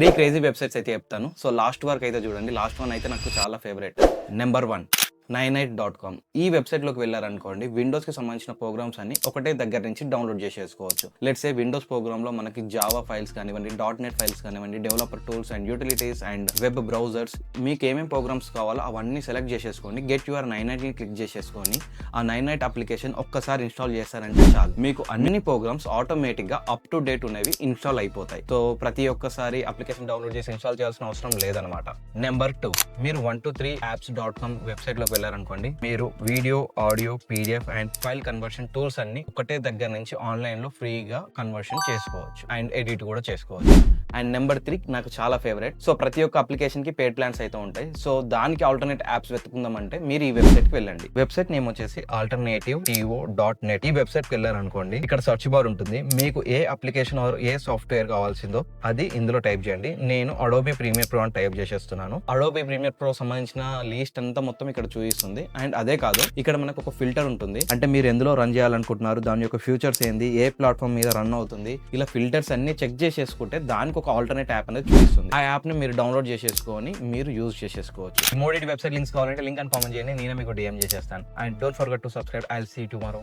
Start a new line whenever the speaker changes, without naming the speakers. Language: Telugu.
3 క్రేజీ వెబ్సైట్స్ అయితే చెప్తాను. సో లాస్ట్ వరకు అయితే చూడండి. లాస్ట్ వన్ అయితే నాకు చాలా ఫేవరెట్. Number 1 99.com. ఈ వెబ్సైట్లోకి వెళ్ళారనుకోండి, విండోస్కి సంబంధించిన ప్రోగ్రామ్స్ అన్ని ఒకటే దగ్గర నుంచి డౌన్లోడ్ చేసేసుకోవచ్చు. లెట్స్ సే విండోస్ ప్రోగ్రామ్లో మనకి జావా ఫైల్స్ కానివ్వండి, .NET ఫైల్స్ కానివ్వండి, developer tools and utilities and web browsers, మీకు ఏమేమి ప్రోగ్రామ్స్ కావాలో అవన్నీ సెలెక్ట్ చేసేసుకొని గెట్ యువర్ 99ని క్లిక్ చేసేసుకొని ఆ 99 అప్లికేషన్ ఒక్కసారి ఇన్స్టాల్ చేస్తారంటే చాలు, మీకు అన్ని ప్రోగ్రామ్స్ ఆటోమేటిక్గా అప్ టు డేట్ ఉన్నవి ఇన్స్టాల్ అయిపోతాయి. సో ప్రతి ఒక్కసారి అప్లికేషన్ డౌన్లోడ్ చేసి ఇన్స్టాల్ చేయాల్సిన అవసరం లేదనమాట. నెంబర్ 2, మీరు 123apps.com వెబ్సైట్లోకి వెళ్ళారనుకోండి, మీరు video, audio, PDF and file conversion tools అన్ని ఒకటే దగ్గర నుంచి ఆన్లైన్ లో ఫ్రీగా కన్వర్షన్ చేసుకోవచ్చు అండ్ ఎడిట్ కూడా చేసుకోవచ్చు. అండ్ నెంబర్ 3 నాకు చాలా ఫేవరెట్. సో ప్రతి ఒక్క అప్లికేషన్ కి పేడ్ ప్లాన్స్ అయితే ఉంటాయి. సో దానికి ఆల్టర్నేట్ యాప్స్ వెతుకుందామంటే మీరు ఈ వెబ్సైట్ కి వెళ్ళండి. వెబ్సైట్ నేమ్ వచ్చేసి alternativeto.net. ఈ వెబ్సైట్ కి వెళ్ళారనుకోండి, ఇక్కడ సర్చ్ బార్ ఉంటుంది. మీకు ఏ అప్లికేషన్ ఆర్ ఏ సాఫ్ట్వేర్ కావాల్సిందో అది ఇందులో టైప్ చేయండి. నేను అడోబీ ప్రీమియర్ ప్రో అని టైప్ చేసేస్తున్నాను. అడోబీ ప్రీమియర్ ప్రో సంబంధించిన లిస్ట్ అంతా మొత్తం ఇక్కడ చూపిస్తుంది. అండ్ అదే కాదు, ఇక్కడ మనకు ఒక ఫిల్టర్ ఉంటుంది. అంటే మీరు ఎందులో రన్ చేయాలనుకుంటున్నారు, దాని యొక్క ఫ్యూచర్స్ ఏంది, ఏ ప్లాట్ఫామ్ మీద రన్ అవుతుంది, ఇలా ఫిల్టర్స్ అన్ని చెక్ చేసేసుకుంటే దానికి ఒక ఆల్టర్నేట్ యాప్ అనేది చూపిస్తుంది. ఆ యాప్ ని మీరు డౌన్లోడ్ చేసేసుకొని మీరు యూజ్ చేసేసుకోవచ్చు. మోడీ వెబ్సైట్ లింక్స్ కావాలంటే లింక్ అని కామెంట్ చేయండి, నేను మీకు DM చేసేస్తాను. And don't forget to subscribe. I will see you tomorrow.